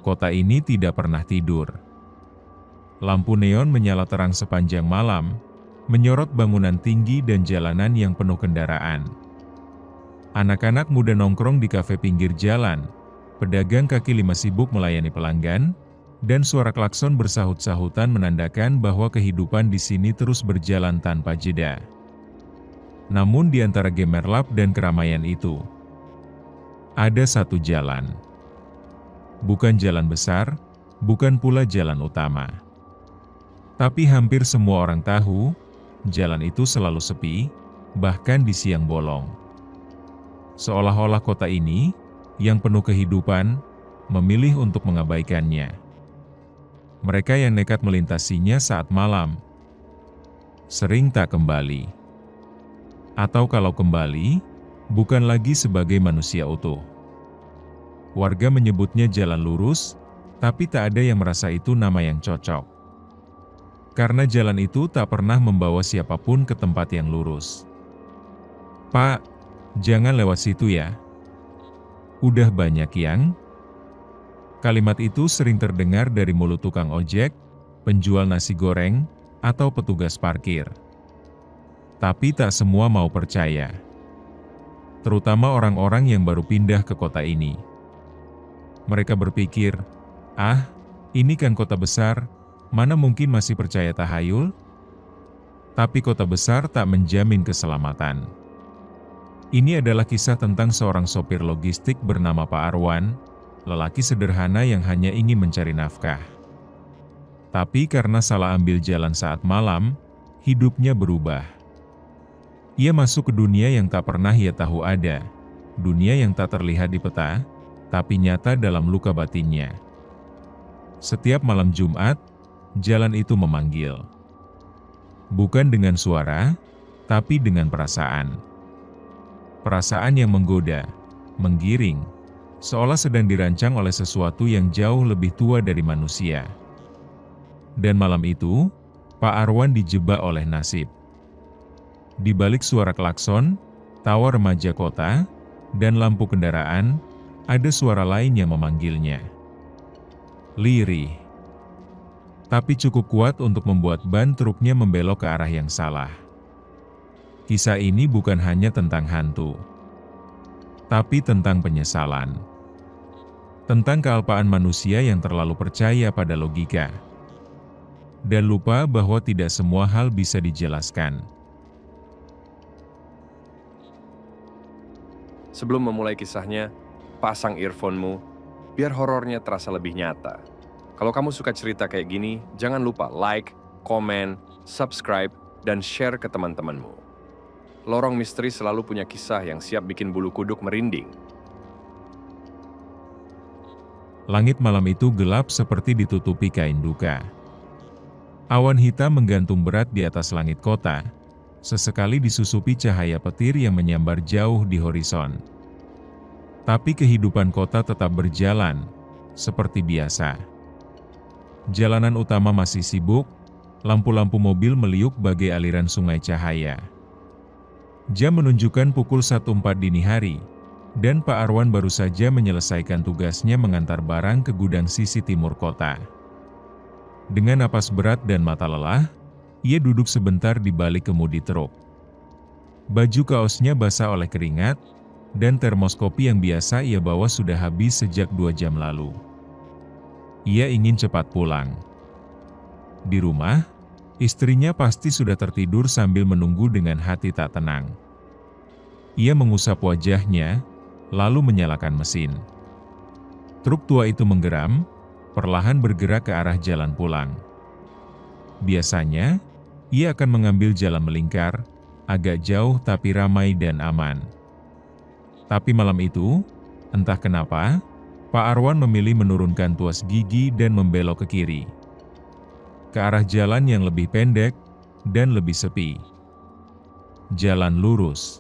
Kota ini tidak pernah tidur. Lampu neon menyala terang sepanjang malam, menyorot bangunan tinggi dan jalanan yang penuh kendaraan. Anak-anak muda nongkrong di kafe pinggir jalan, pedagang kaki lima sibuk melayani pelanggan, dan suara klakson bersahut-sahutan menandakan bahwa kehidupan di sini terus berjalan tanpa jeda. Namun di antara gemerlap dan keramaian itu, ada satu jalan. Bukan jalan besar, bukan pula jalan utama. Tapi hampir semua orang tahu, jalan itu selalu sepi, bahkan di siang bolong. Seolah-olah kota ini, yang penuh kehidupan, memilih untuk mengabaikannya. Mereka yang nekat melintasinya saat malam, sering tak kembali. Atau kalau kembali, bukan lagi sebagai manusia utuh. Warga menyebutnya jalan lurus, tapi tak ada yang merasa itu nama yang cocok. Karena jalan itu tak pernah membawa siapapun ke tempat yang lurus. "Pak, jangan lewat situ ya. Udah banyak yang..." Kalimat itu sering terdengar dari mulut tukang ojek, penjual nasi goreng, atau petugas parkir. Tapi tak semua mau percaya. Terutama orang-orang yang baru pindah ke kota ini. Mereka berpikir, "Ah, ini kan kota besar, mana mungkin masih percaya tahayul?" Tapi kota besar tak menjamin keselamatan. Ini adalah kisah tentang seorang sopir logistik bernama Pak Arwan, lelaki sederhana yang hanya ingin mencari nafkah. Tapi karena salah ambil jalan saat malam, hidupnya berubah. Ia masuk ke dunia yang tak pernah ia tahu ada, dunia yang tak terlihat di peta, tapi nyata dalam luka batinnya. Setiap malam Jumat, jalan itu memanggil. Bukan dengan suara, tapi dengan perasaan. Perasaan yang menggoda, menggiring, seolah sedang dirancang oleh sesuatu yang jauh lebih tua dari manusia. Dan malam itu, Pak Arwan dijebak oleh nasib. Di balik suara klakson, tawa remaja kota, dan lampu kendaraan, ada suara lain yang memanggilnya. Lirih. Tapi cukup kuat untuk membuat ban truknya membelok ke arah yang salah. Kisah ini bukan hanya tentang hantu, tapi tentang penyesalan. Tentang kealpaan manusia yang terlalu percaya pada logika. Dan lupa bahwa tidak semua hal bisa dijelaskan. Sebelum memulai kisahnya, pasang earphone-mu, biar horornya terasa lebih nyata. Kalau kamu suka cerita kayak gini, jangan lupa like, komen, subscribe, dan share ke teman-temanmu. Lorong Misteri selalu punya kisah yang siap bikin bulu kuduk merinding. Langit malam itu gelap seperti ditutupi kain duka. Awan hitam menggantung berat di atas langit kota, sesekali disusupi cahaya petir yang menyambar jauh di horizon. Tapi kehidupan kota tetap berjalan, seperti biasa. Jalanan utama masih sibuk, lampu-lampu mobil meliuk bagai aliran sungai cahaya. Jam menunjukkan pukul 1.04 dini hari, dan Pak Arwan baru saja menyelesaikan tugasnya mengantar barang ke gudang sisi timur kota. Dengan napas berat dan mata lelah, ia duduk sebentar di balik kemudi truk. Baju kaosnya basah oleh keringat, dan termos kopi yang biasa ia bawa sudah habis sejak 2 jam lalu. Ia ingin cepat pulang. Di rumah, istrinya pasti sudah tertidur sambil menunggu dengan hati tak tenang. Ia mengusap wajahnya, lalu menyalakan mesin. Truk tua itu menggeram, perlahan bergerak ke arah jalan pulang. Biasanya, ia akan mengambil jalan melingkar, agak jauh tapi ramai dan aman. Tapi malam itu, entah kenapa, Pak Arwan memilih menurunkan tuas gigi dan membelok ke kiri. Ke arah jalan yang lebih pendek dan lebih sepi. Jalan lurus.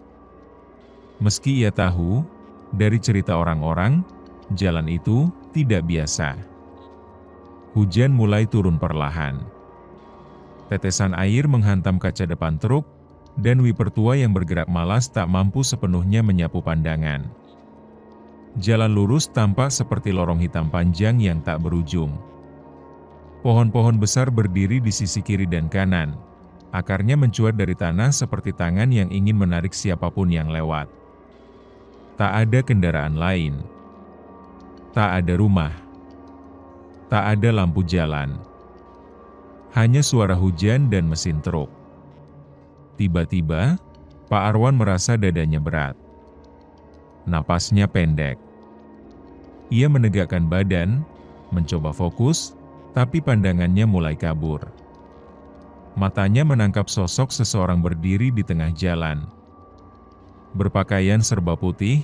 Meski ia tahu, dari cerita orang-orang, jalan itu tidak biasa. Hujan mulai turun perlahan. Tetesan air menghantam kaca depan truk, dan wiper tua yang bergerak malas tak mampu sepenuhnya menyapu pandangan. Jalan lurus tampak seperti lorong hitam panjang yang tak berujung. Pohon-pohon besar berdiri di sisi kiri dan kanan. Akarnya mencuat dari tanah seperti tangan yang ingin menarik siapapun yang lewat. Tak ada kendaraan lain. Tak ada rumah. Tak ada lampu jalan. Hanya suara hujan dan mesin truk. Tiba-tiba, Pak Arwan merasa dadanya berat. Napasnya pendek. Ia menegakkan badan, mencoba fokus, tapi pandangannya mulai kabur. Matanya menangkap sosok seseorang berdiri di tengah jalan. Berpakaian serba putih,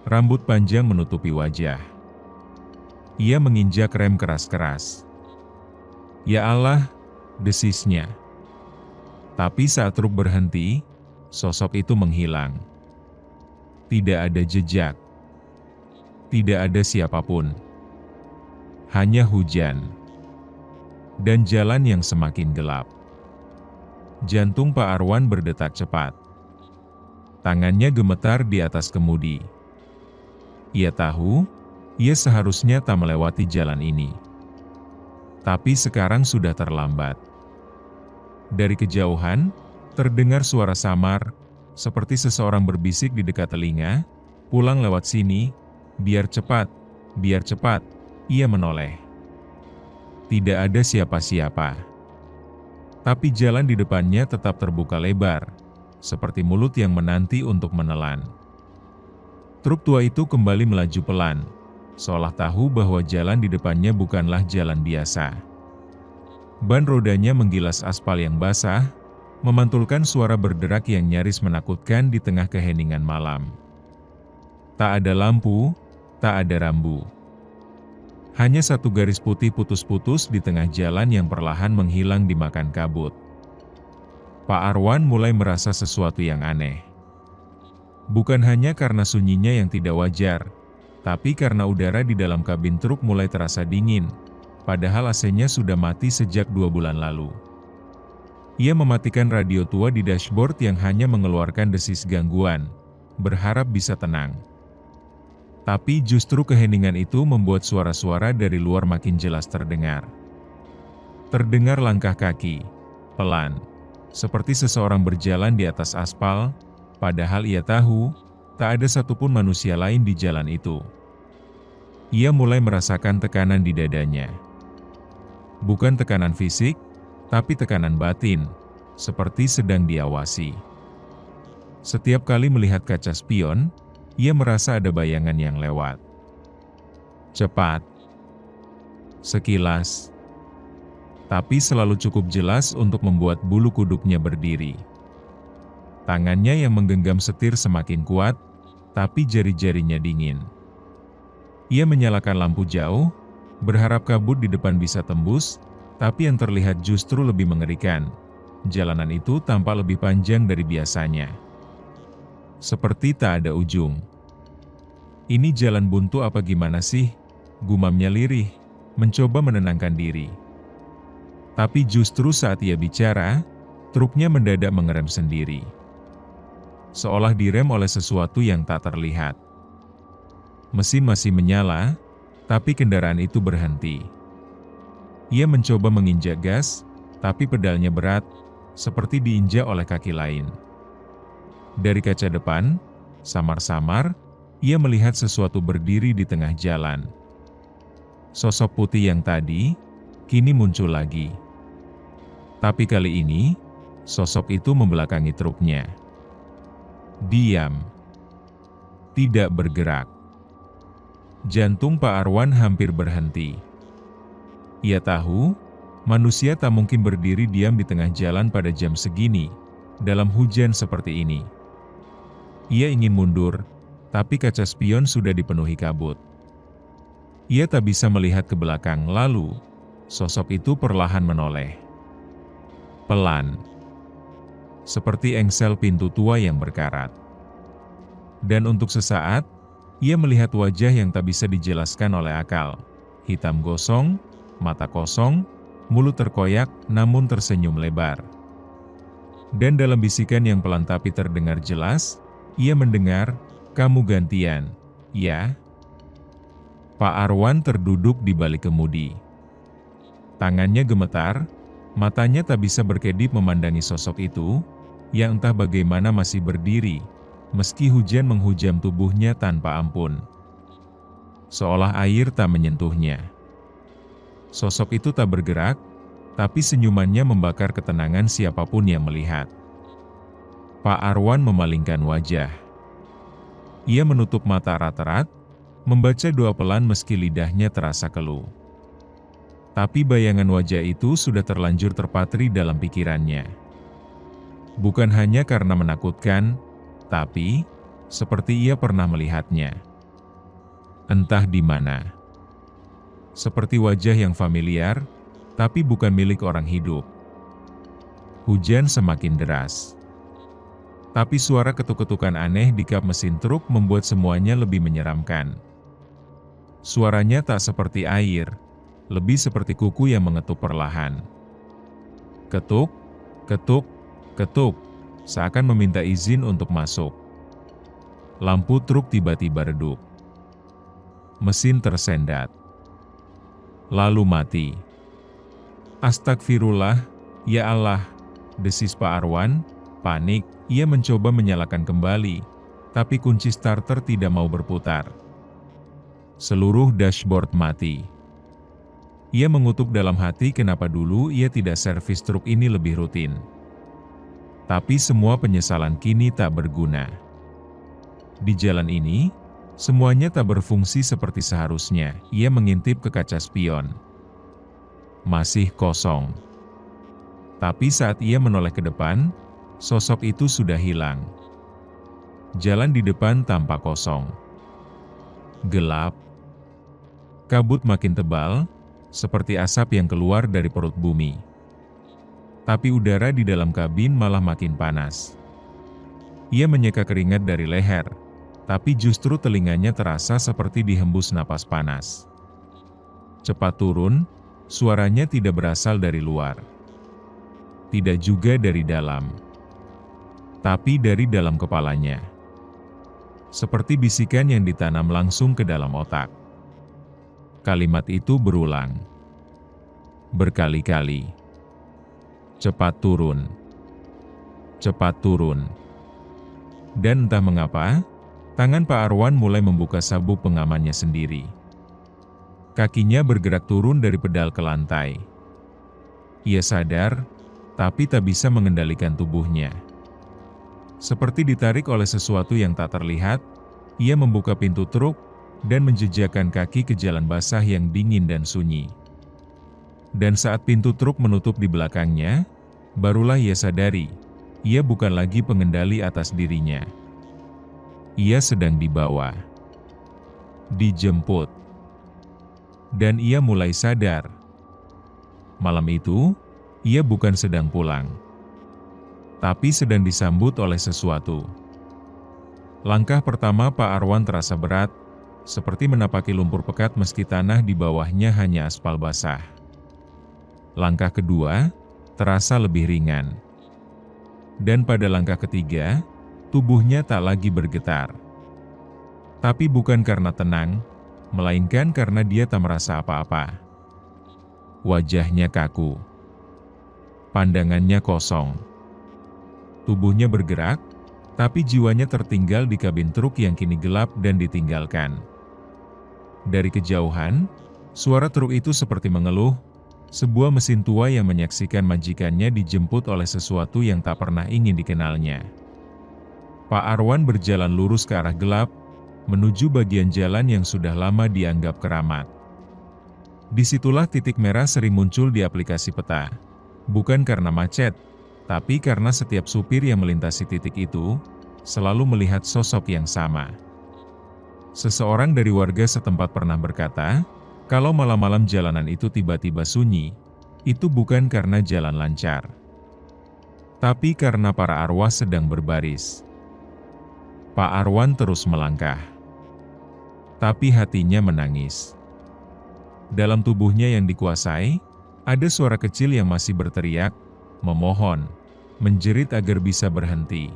rambut panjang menutupi wajah. Ia menginjak rem keras-keras. Ya Allah, desisnya. Tapi saat truk berhenti, sosok itu menghilang. Tidak ada jejak. Tidak ada siapapun. Hanya hujan. Dan jalan yang semakin gelap. Jantung Pak Arwan berdetak cepat. Tangannya gemetar di atas kemudi. Ia tahu, ia seharusnya tak melewati jalan ini. Tapi sekarang sudah terlambat. Dari kejauhan, terdengar suara samar, seperti seseorang berbisik di dekat telinga, "Pulang lewat sini, biar cepat, biar cepat." Ia menoleh. Tidak ada siapa-siapa. Tapi jalan di depannya tetap terbuka lebar, seperti mulut yang menanti untuk menelan. Truk tua itu kembali melaju pelan, seolah tahu bahwa jalan di depannya bukanlah jalan biasa. Ban rodanya menggilas aspal yang basah, memantulkan suara berderak yang nyaris menakutkan di tengah keheningan malam. Tak ada lampu, tak ada rambu. Hanya satu garis putih putus-putus di tengah jalan yang perlahan menghilang dimakan kabut. Pak Arwan mulai merasa sesuatu yang aneh. Bukan hanya karena sunyinya yang tidak wajar, tapi karena udara di dalam kabin truk mulai terasa dingin, padahal AC-nya sudah mati sejak 2 bulan lalu. Ia mematikan radio tua di dashboard yang hanya mengeluarkan desis gangguan, berharap bisa tenang. Tapi justru keheningan itu membuat suara-suara dari luar makin jelas terdengar. Terdengar langkah kaki, pelan, seperti seseorang berjalan di atas aspal, padahal ia tahu, tak ada satupun manusia lain di jalan itu. Ia mulai merasakan tekanan di dadanya. Bukan tekanan fisik, tapi tekanan batin, seperti sedang diawasi. Setiap kali melihat kaca spion, ia merasa ada bayangan yang lewat. Cepat. Sekilas. Tapi selalu cukup jelas untuk membuat bulu kuduknya berdiri. Tangannya yang menggenggam setir semakin kuat, tapi jari-jarinya dingin. Ia menyalakan lampu jauh, berharap kabut di depan bisa tembus, tapi yang terlihat justru lebih mengerikan. Jalanan itu tampak lebih panjang dari biasanya. Seperti tak ada ujung. Ini jalan buntu apa gimana sih? Gumamnya lirih, mencoba menenangkan diri. Tapi justru saat ia bicara, truknya mendadak mengerem sendiri. Seolah direm oleh sesuatu yang tak terlihat. Mesin masih menyala, tapi kendaraan itu berhenti. Ia mencoba menginjak gas, tapi pedalnya berat, seperti diinjak oleh kaki lain. Dari kaca depan, samar-samar, ia melihat sesuatu berdiri di tengah jalan. Sosok putih yang tadi, kini muncul lagi. Tapi kali ini, sosok itu membelakangi truknya. Diam. Tidak bergerak. Jantung Pak Arwan hampir berhenti. Ia tahu, manusia tak mungkin berdiri diam di tengah jalan pada jam segini, dalam hujan seperti ini. Ia ingin mundur, tapi kaca spion sudah dipenuhi kabut. Ia tak bisa melihat ke belakang, lalu sosok itu perlahan menoleh. Pelan. Seperti engsel pintu tua yang berkarat. Dan untuk sesaat, ia melihat wajah yang tak bisa dijelaskan oleh akal. Hitam gosong, mata kosong, mulut terkoyak namun tersenyum lebar. Dan dalam bisikan yang pelan tapi terdengar jelas, ia mendengar, "Kamu gantian, ya?" Pak Arwan terduduk di balik kemudi. Tangannya gemetar, matanya tak bisa berkedip memandangi sosok itu, yang entah bagaimana masih berdiri, meski hujan menghujam tubuhnya tanpa ampun. Seolah air tak menyentuhnya. Sosok itu tak bergerak, tapi senyumannya membakar ketenangan siapapun yang melihat. Pak Arwan memalingkan wajah. Ia menutup mata erat-erat, membaca doa pelan meski lidahnya terasa keluh. Tapi bayangan wajah itu sudah terlanjur terpatri dalam pikirannya. Bukan hanya karena menakutkan, tapi seperti ia pernah melihatnya. Entah di mana. Seperti wajah yang familiar, tapi bukan milik orang hidup. Hujan semakin deras. Tapi suara ketuk-ketukan aneh di kap mesin truk membuat semuanya lebih menyeramkan. Suaranya tak seperti air, lebih seperti kuku yang mengetuk perlahan. Ketuk, ketuk, ketuk, seakan meminta izin untuk masuk. Lampu truk tiba-tiba redup. Mesin tersendat. Lalu mati. Astagfirullah, ya Allah, desis Pak Arwan. Panik, ia mencoba menyalakan kembali, tapi kunci starter tidak mau berputar. Seluruh dashboard mati. Ia mengutuk dalam hati kenapa dulu ia tidak servis truk ini lebih rutin. Tapi semua penyesalan kini tak berguna. Di jalan ini, semuanya tak berfungsi seperti seharusnya. Ia mengintip ke kaca spion. Masih kosong. Tapi saat ia menoleh ke depan, sosok itu sudah hilang. Jalan di depan tampak kosong. Gelap. Kabut makin tebal, seperti asap yang keluar dari perut bumi. Tapi udara di dalam kabin malah makin panas. Ia menyeka keringat dari leher, tapi justru telinganya terasa seperti dihembus napas panas. Cepat turun, suaranya tidak berasal dari luar. Tidak juga dari dalam. Tapi dari dalam kepalanya. Seperti bisikan yang ditanam langsung ke dalam otak. Kalimat itu berulang. Berkali-kali. Cepat turun. Cepat turun. Dan entah mengapa, tangan Pak Arwan mulai membuka sabuk pengamannya sendiri. Kakinya bergerak turun dari pedal ke lantai. Ia sadar, tapi tak bisa mengendalikan tubuhnya. Seperti ditarik oleh sesuatu yang tak terlihat, ia membuka pintu truk, dan menjejakkan kaki ke jalan basah yang dingin dan sunyi. Dan saat pintu truk menutup di belakangnya, barulah ia sadari, ia bukan lagi pengendali atas dirinya. Ia sedang dibawa. Dijemput. Dan ia mulai sadar. Malam itu, ia bukan sedang pulang. Tapi sedang disambut oleh sesuatu. Langkah pertama Pak Arwan terasa berat, seperti menapaki lumpur pekat meski tanah di bawahnya hanya aspal basah. Langkah kedua, terasa lebih ringan. Dan pada langkah ketiga, tubuhnya tak lagi bergetar. Tapi bukan karena tenang, melainkan karena dia tak merasa apa-apa. Wajahnya kaku. Pandangannya kosong. Tubuhnya bergerak, tapi jiwanya tertinggal di kabin truk yang kini gelap dan ditinggalkan. Dari kejauhan, suara truk itu seperti mengeluh, sebuah mesin tua yang menyaksikan majikannya dijemput oleh sesuatu yang tak pernah ingin dikenalnya. Pak Arwan berjalan lurus ke arah gelap, menuju bagian jalan yang sudah lama dianggap keramat. Disitulah titik merah sering muncul di aplikasi peta. Bukan karena macet, tapi karena setiap supir yang melintasi titik itu, selalu melihat sosok yang sama. Seseorang dari warga setempat pernah berkata, kalau malam-malam jalanan itu tiba-tiba sunyi, itu bukan karena jalan lancar, tapi karena para arwah sedang berbaris. Pak Arwan terus melangkah. Tapi hatinya menangis. Dalam tubuhnya yang dikuasai, ada suara kecil yang masih berteriak, memohon, menjerit agar bisa berhenti.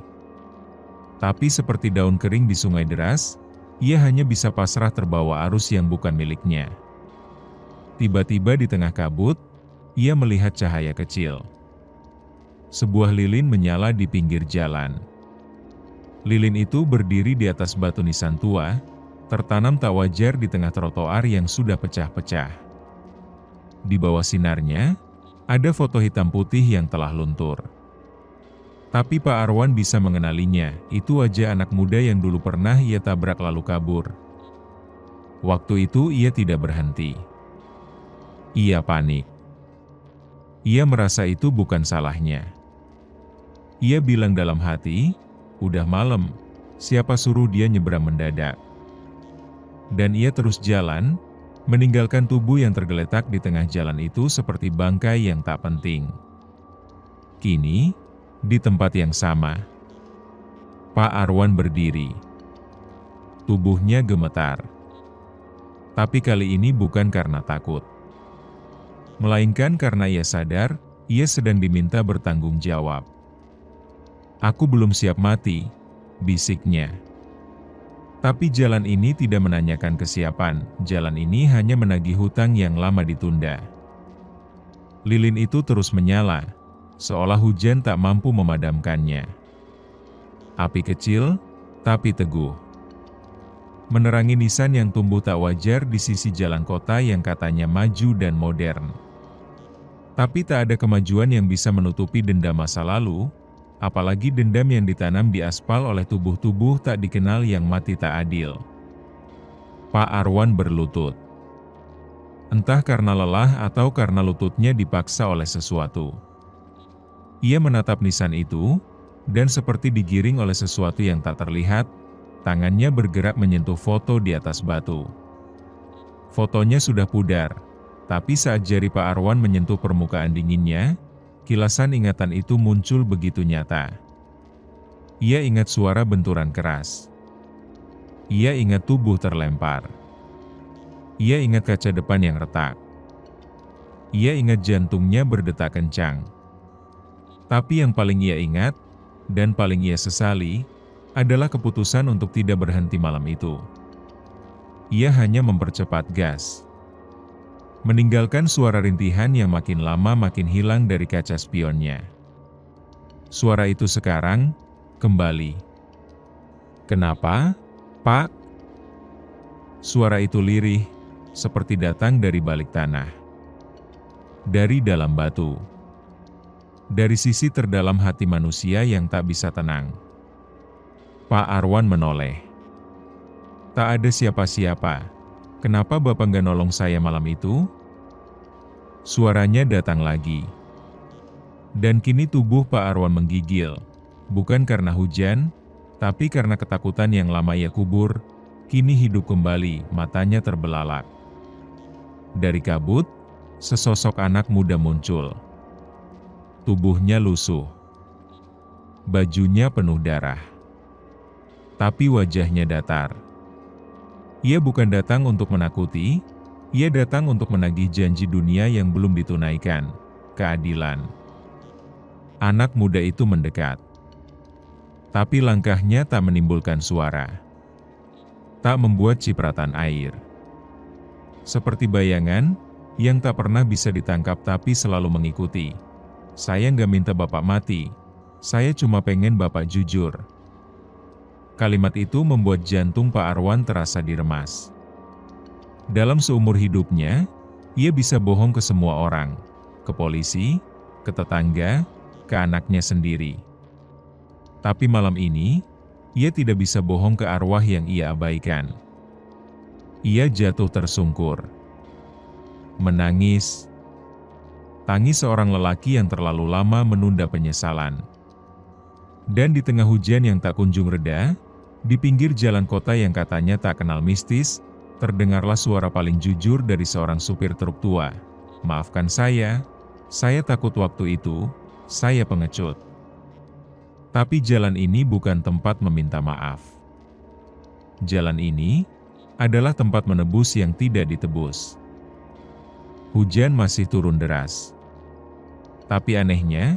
Tapi seperti daun kering di sungai deras, Ia hanya bisa pasrah terbawa arus yang bukan miliknya. Tiba-tiba di tengah kabut, ia melihat cahaya kecil. Sebuah lilin menyala di pinggir jalan. Lilin itu berdiri di atas batu nisan tua, tertanam tak wajar di tengah trotoar yang sudah pecah-pecah. Di bawah sinarnya, ada foto hitam putih yang telah luntur. Tapi Pak Arwan bisa mengenalinya, itu wajah anak muda yang dulu pernah ia tabrak lalu kabur. Waktu itu ia tidak berhenti. Ia panik. Ia merasa itu bukan salahnya. Ia bilang dalam hati, udah malam, siapa suruh dia nyebrang mendadak. Dan ia terus jalan, meninggalkan tubuh yang tergeletak di tengah jalan itu seperti bangkai yang tak penting. Kini, di tempat yang sama, Pak Arwan berdiri. Tubuhnya gemetar. Tapi kali ini bukan karena takut, melainkan karena ia sadar, ia sedang diminta bertanggung jawab. "Aku belum siap mati," bisiknya. Tapi jalan ini tidak menanyakan kesiapan, jalan ini hanya menagih hutang yang lama ditunda. Lilin itu terus menyala, seolah hujan tak mampu memadamkannya. Api kecil, tapi teguh. Menerangi nisan yang tumbuh tak wajar di sisi jalan kota yang katanya maju dan modern. Tapi tak ada kemajuan yang bisa menutupi dendam masa lalu, apalagi dendam yang ditanam di aspal oleh tubuh-tubuh tak dikenal yang mati tak adil. Pak Arwan berlutut. Entah karena lelah atau karena lututnya dipaksa oleh sesuatu. Ia menatap nisan itu, dan seperti digiring oleh sesuatu yang tak terlihat, tangannya bergerak menyentuh foto di atas batu. Fotonya sudah pudar, tapi saat jari Pak Arwan menyentuh permukaan dinginnya, kilasan ingatan itu muncul begitu nyata. Ia ingat suara benturan keras. Ia ingat tubuh terlempar. Ia ingat kaca depan yang retak. Ia ingat jantungnya berdetak kencang. Tapi yang paling ia ingat, dan paling ia sesali, adalah keputusan untuk tidak berhenti malam itu. Ia hanya mempercepat gas. Meninggalkan suara rintihan yang makin lama makin hilang dari kaca spionnya. Suara itu sekarang, kembali. "Kenapa, Pak?" Suara itu lirih, seperti datang dari balik tanah. Dari dalam batu. Dari sisi terdalam hati manusia yang tak bisa tenang. Pak Arwan menoleh. "Tak ada siapa-siapa. Kenapa Bapak nggak nolong saya malam itu?" Suaranya datang lagi. Dan kini tubuh Pak Arwan menggigil. Bukan karena hujan, tapi karena ketakutan yang lama ia kubur, kini hidup kembali, matanya terbelalak. Dari kabut, sesosok anak muda muncul. Tubuhnya lusuh. Bajunya penuh darah. Tapi wajahnya datar. Ia bukan datang untuk menakuti, ia datang untuk menagih janji dunia yang belum ditunaikan, keadilan. Anak muda itu mendekat. Tapi langkahnya tak menimbulkan suara. Tak membuat cipratan air. Seperti bayangan, yang tak pernah bisa ditangkap tapi selalu mengikuti. "Saya nggak minta Bapak mati, saya cuma pengen Bapak jujur." Kalimat itu membuat jantung Pak Arwan terasa diremas. Dalam seumur hidupnya, ia bisa bohong ke semua orang, ke polisi, ke tetangga, ke anaknya sendiri. Tapi malam ini, ia tidak bisa bohong ke arwah yang ia abaikan. Ia jatuh tersungkur. Menangis. Tangis seorang lelaki yang terlalu lama menunda penyesalan. Dan di tengah hujan yang tak kunjung reda, di pinggir jalan kota yang katanya tak kenal mistis, terdengarlah suara paling jujur dari seorang supir truk tua. "Maafkan saya takut waktu itu, saya pengecut. Tapi jalan ini bukan tempat meminta maaf. Jalan ini adalah tempat menebus yang tidak ditebus." Hujan masih turun deras. Tapi anehnya,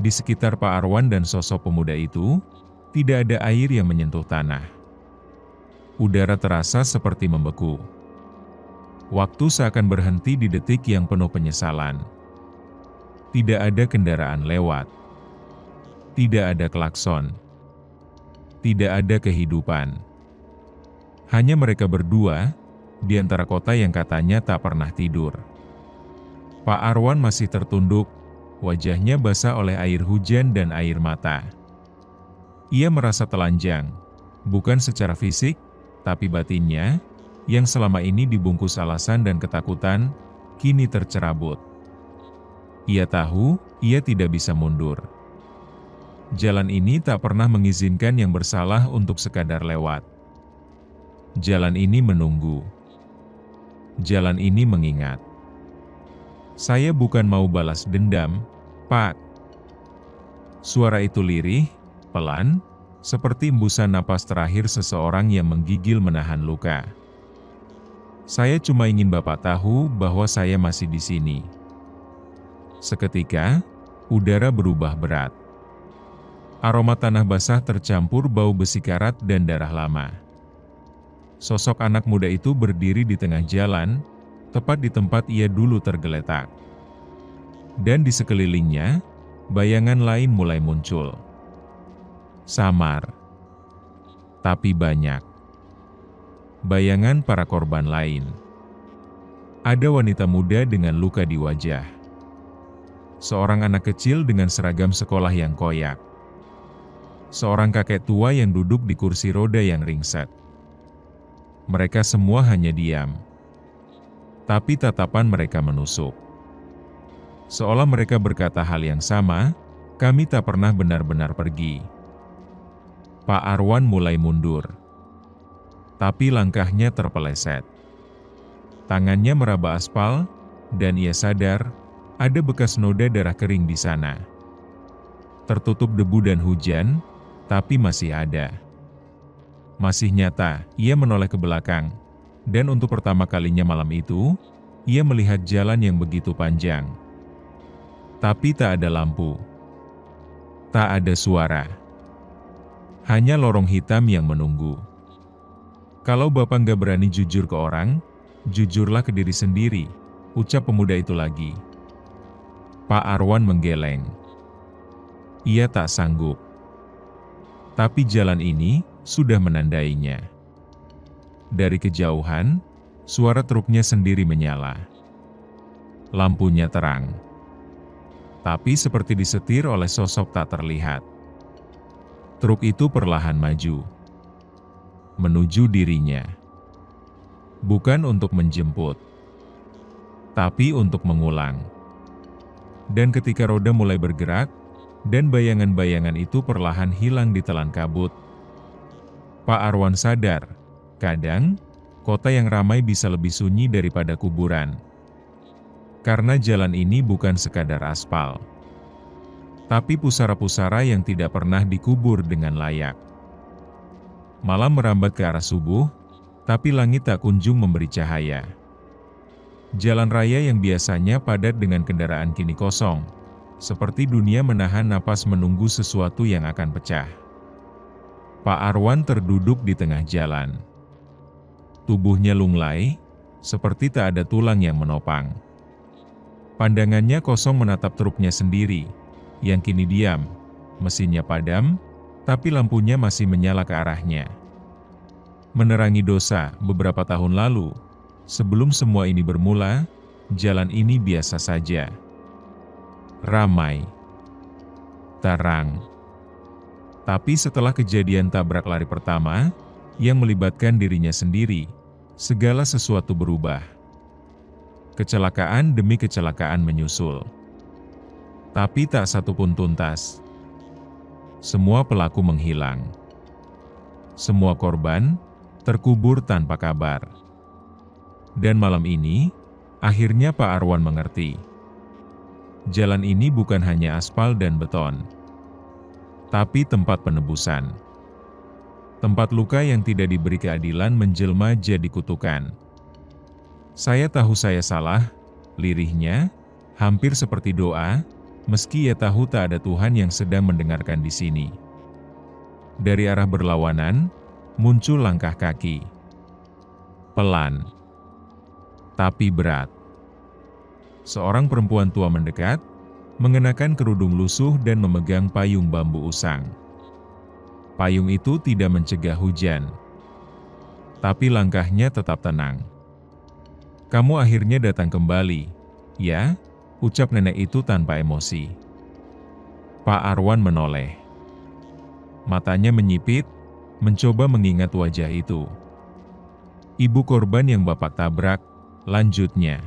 di sekitar Pak Arwan dan sosok pemuda itu, tidak ada air yang menyentuh tanah. Udara terasa seperti membeku. Waktu seakan berhenti di detik yang penuh penyesalan. Tidak ada kendaraan lewat. Tidak ada klakson. Tidak ada kehidupan. Hanya mereka berdua, di antara kota yang katanya tak pernah tidur. Pak Arwan masih tertunduk, wajahnya basah oleh air hujan dan air mata. Ia merasa telanjang, bukan secara fisik, tapi batinnya, yang selama ini dibungkus alasan dan ketakutan, kini tercerabut. Ia tahu, ia tidak bisa mundur. Jalan ini tak pernah mengizinkan yang bersalah untuk sekadar lewat. Jalan ini menunggu. Jalan ini mengingat. Saya bukan mau balas dendam, Pak. Suara itu lirih, pelan, seperti embusan napas terakhir seseorang yang menggigil menahan luka. Saya cuma ingin Bapak tahu bahwa saya masih di sini. Seketika, udara berubah berat. Aroma tanah basah tercampur bau besi karat dan darah lama. Sosok anak muda itu berdiri di tengah jalan, tepat di tempat ia dulu tergeletak. Dan di sekelilingnya, bayangan lain mulai muncul. Samar, tapi banyak. Bayangan para korban lain. Ada wanita muda dengan luka di wajah. Seorang anak kecil dengan seragam sekolah yang koyak. Seorang kakek tua yang duduk di kursi roda yang ringsek. Mereka semua hanya diam. Tapi tatapan mereka menusuk. Seolah mereka berkata hal yang sama, kami tak pernah benar-benar pergi. Pak Arwan mulai mundur. Tapi langkahnya terpeleset. Tangannya meraba aspal, dan ia sadar, ada bekas noda darah kering di sana. Tertutup debu dan hujan, tapi masih ada. Masih nyata, ia menoleh ke belakang, dan untuk pertama kalinya malam itu, ia melihat jalan yang begitu panjang. Tapi tak ada lampu. Tak ada suara. Hanya lorong hitam yang menunggu. Kalau Bapak nggak berani jujur ke orang, jujurlah ke diri sendiri, ucap pemuda itu lagi. Pak Arwan menggeleng. Ia tak sanggup. Tapi jalan ini sudah menandainya. Dari kejauhan, suara truknya sendiri menyala. Lampunya terang. Tapi seperti disetir oleh sosok tak terlihat. Truk itu perlahan maju. Menuju dirinya. Bukan untuk menjemput, tapi untuk mengulang. Dan ketika roda mulai bergerak, dan bayangan-bayangan itu perlahan hilang di telan kabut, Pak Arwan sadar, kadang, kota yang ramai bisa lebih sunyi daripada kuburan. Karena jalan ini bukan sekadar aspal, tapi pusara-pusara yang tidak pernah dikubur dengan layak. Malam merambat ke arah subuh, tapi langit tak kunjung memberi cahaya. Jalan raya yang biasanya padat dengan kendaraan kini kosong, seperti dunia menahan napas menunggu sesuatu yang akan pecah. Pak Arwan terduduk di tengah jalan. Tubuhnya lunglai, seperti tak ada tulang yang menopang. Pandangannya kosong menatap truknya sendiri, yang kini diam, mesinnya padam, tapi lampunya masih menyala ke arahnya. Menerangi dosa beberapa tahun lalu, sebelum semua ini bermula, jalan ini biasa saja. Ramai. Terang. Tapi setelah kejadian tabrak lari pertama, yang melibatkan dirinya sendiri, segala sesuatu berubah. Kecelakaan demi kecelakaan menyusul. Tapi tak satu pun tuntas. Semua pelaku menghilang. Semua korban terkubur tanpa kabar. Dan malam ini, akhirnya Pak Arwan mengerti. Jalan ini bukan hanya aspal dan beton, tapi tempat penebusan. Tempat luka yang tidak diberi keadilan menjelma jadi kutukan. Saya tahu saya salah, lirihnya, hampir seperti doa, meski ia tahu tak ada Tuhan yang sedang mendengarkan di sini. Dari arah berlawanan, muncul langkah kaki. Pelan, tapi berat. Seorang perempuan tua mendekat, mengenakan kerudung lusuh dan memegang payung bambu usang. Payung itu tidak mencegah hujan, tapi langkahnya tetap tenang. "Kamu akhirnya datang kembali, ya?" ucap nenek itu tanpa emosi. Pak Arwan menoleh. Matanya menyipit, mencoba mengingat wajah itu. "Ibu korban yang Bapak tabrak," lanjutnya.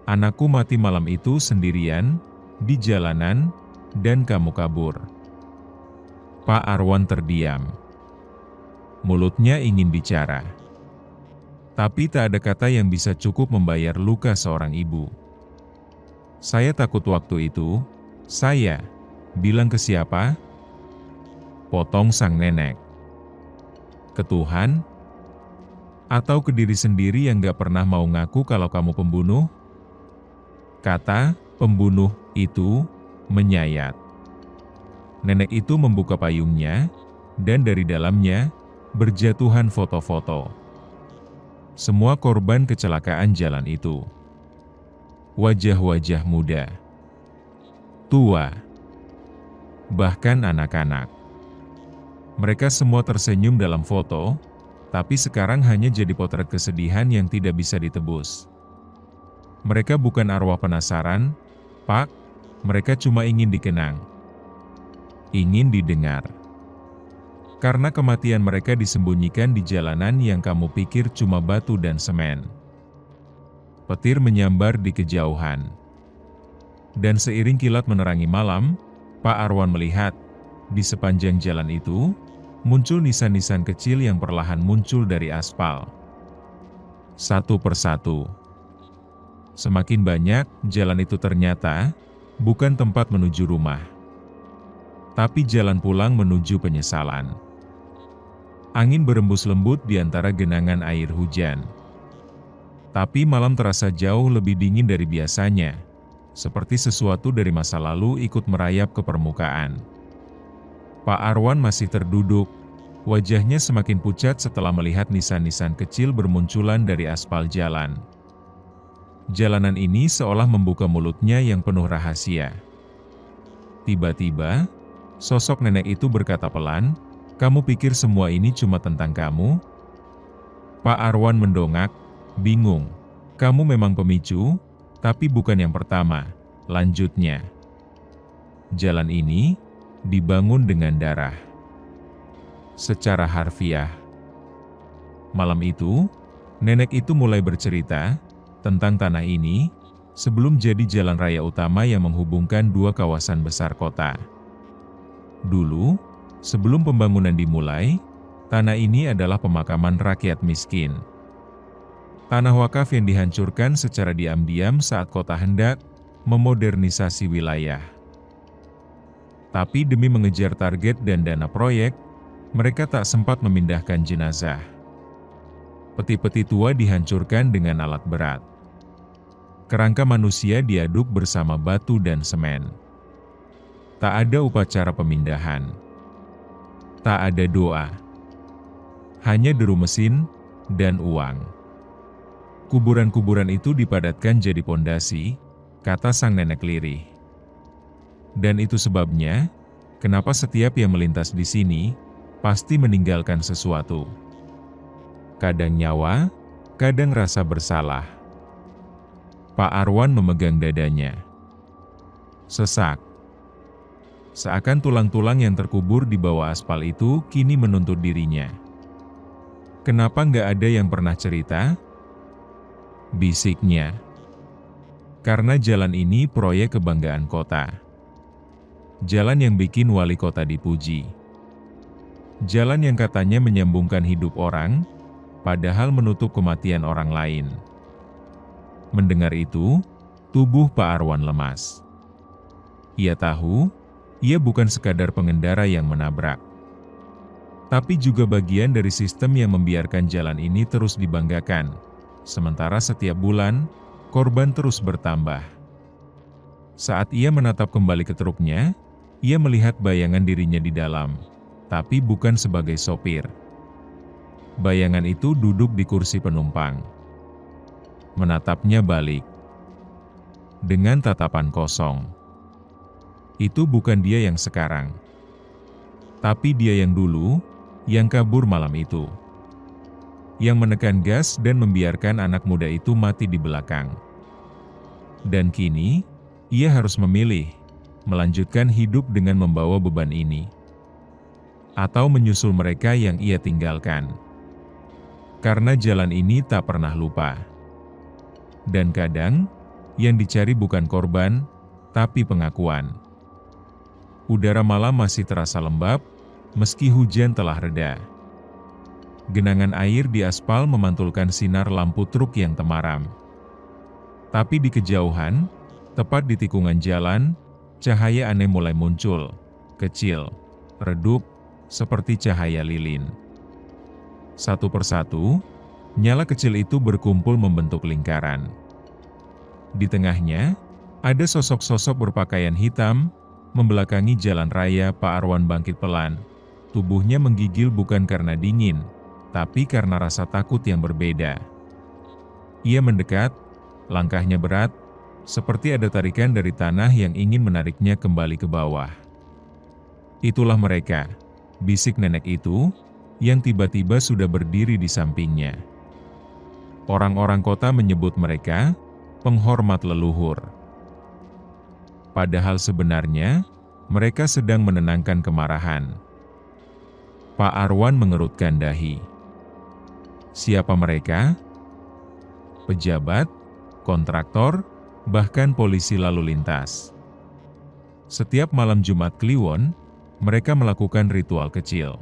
"Anakku mati malam itu sendirian, di jalanan, dan kamu kabur." Pak Arwan terdiam. Mulutnya ingin bicara, tapi tak ada kata yang bisa cukup membayar luka seorang ibu. "Saya takut waktu itu." "Saya? Bilang ke siapa?" potong sang nenek. "Ke Tuhan? Atau ke diri sendiri yang gak pernah mau ngaku kalau kamu pembunuh?" Kata "pembunuh" itu menyayat. Nenek itu membuka payungnya, dan dari dalamnya berjatuhan foto-foto. Semua korban kecelakaan jalan itu. Wajah-wajah muda, tua, bahkan anak-anak. Mereka semua tersenyum dalam foto, tapi sekarang hanya jadi potret kesedihan yang tidak bisa ditebus. Mereka bukan arwah penasaran, Pak, mereka cuma ingin dikenang. Ingin didengar. Karena kematian mereka disembunyikan di jalanan yang kamu pikir cuma batu dan semen. Petir menyambar di kejauhan. Dan seiring kilat menerangi malam, Pak Arwan melihat, di sepanjang jalan itu, muncul nisan-nisan kecil yang perlahan muncul dari aspal. Satu persatu. Semakin banyak, jalan itu ternyata bukan tempat menuju rumah, tapi jalan pulang menuju penyesalan. Angin berembus lembut di antara genangan air hujan. Tapi malam terasa jauh lebih dingin dari biasanya, seperti sesuatu dari masa lalu ikut merayap ke permukaan. Pak Arwan masih terduduk, wajahnya semakin pucat setelah melihat nisan-nisan kecil bermunculan dari aspal jalan. Jalanan ini seolah membuka mulutnya yang penuh rahasia. Tiba-tiba, sosok nenek itu berkata pelan, "Kamu pikir semua ini cuma tentang kamu?" Pak Arwan mendongak, bingung. "Kamu memang pemicu, tapi bukan yang pertama," lanjutnya. "Jalan ini dibangun dengan darah." Secara harfiah. Malam itu, nenek itu mulai bercerita tentang tanah ini sebelum jadi jalan raya utama yang menghubungkan dua kawasan besar kota. Dulu, sebelum pembangunan dimulai, tanah ini adalah pemakaman rakyat miskin. Tanah wakaf yang dihancurkan secara diam-diam saat kota hendak memodernisasi wilayah. Tapi demi mengejar target dan dana proyek, mereka tak sempat memindahkan jenazah. Peti-peti tua dihancurkan dengan alat berat. Kerangka manusia diaduk bersama batu dan semen. Tak ada upacara pemindahan. Tak ada doa. Hanya deru mesin dan uang. Kuburan-kuburan itu dipadatkan jadi pondasi, kata sang nenek lirih. Dan itu sebabnya, kenapa setiap yang melintas di sini, pasti meninggalkan sesuatu. Kadang nyawa, kadang rasa bersalah. Pak Arwan memegang dadanya. Sesak. Seakan tulang-tulang yang terkubur di bawah aspal itu kini menuntut dirinya. "Kenapa nggak ada yang pernah cerita?" bisiknya. "Karena jalan ini proyek kebanggaan kota. Jalan yang bikin wali kota dipuji. Jalan yang katanya menyambungkan hidup orang, padahal menutup kematian orang lain." Mendengar itu, tubuh Pak Arwan lemas. Ia tahu, ia bukan sekadar pengendara yang menabrak, tapi juga bagian dari sistem yang membiarkan jalan ini terus dibanggakan, sementara setiap bulan, korban terus bertambah. Saat ia menatap kembali ke truknya, ia melihat bayangan dirinya di dalam, tapi bukan sebagai sopir, Bayangan itu duduk di kursi penumpang. Menatapnya balik. Dengan tatapan kosong. Itu bukan dia yang sekarang. Tapi dia yang dulu, yang kabur malam itu. Yang menekan gas dan membiarkan anak muda itu mati di belakang. Dan kini, ia harus memilih, melanjutkan hidup dengan membawa beban ini. Atau menyusul mereka yang ia tinggalkan. Karena jalan ini tak pernah lupa. Dan kadang, yang dicari bukan korban, tapi pengakuan. Udara malam masih terasa lembab, meski hujan telah reda. Genangan air di aspal memantulkan sinar lampu truk yang temaram. Tapi di kejauhan, tepat di tikungan jalan, cahaya aneh mulai muncul, kecil, redup, seperti cahaya lilin. Satu persatu, nyala kecil itu berkumpul membentuk lingkaran. Di tengahnya, ada sosok-sosok berpakaian hitam, membelakangi jalan raya. Pak Arwan bangkit pelan. Tubuhnya menggigil bukan karena dingin, tapi karena rasa takut yang berbeda. Ia mendekat, langkahnya berat, seperti ada tarikan dari tanah yang ingin menariknya kembali ke bawah. Itulah mereka, bisik nenek itu, yang tiba-tiba sudah berdiri di sampingnya. Orang-orang kota menyebut mereka penghormat leluhur. Padahal sebenarnya, mereka sedang menenangkan kemarahan. Pak Arwan mengerutkan dahi. Siapa mereka? Pejabat, kontraktor, bahkan polisi lalu lintas. Setiap malam Jumat Kliwon, mereka melakukan ritual kecil.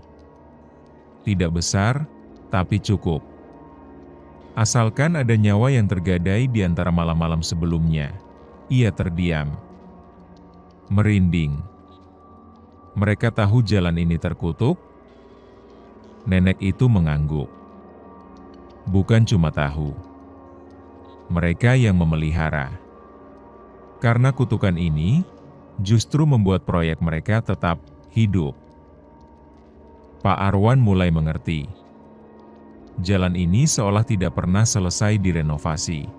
Tidak besar, tapi cukup. Asalkan ada nyawa yang tergadai di antara malam-malam sebelumnya. Ia terdiam. Merinding. Mereka tahu jalan ini terkutuk. Nenek itu mengangguk. Bukan cuma tahu. Mereka yang memelihara. Karena kutukan ini, justru membuat proyek mereka tetap hidup. Pak Arwan mulai mengerti. Jalan ini seolah tidak pernah selesai direnovasi.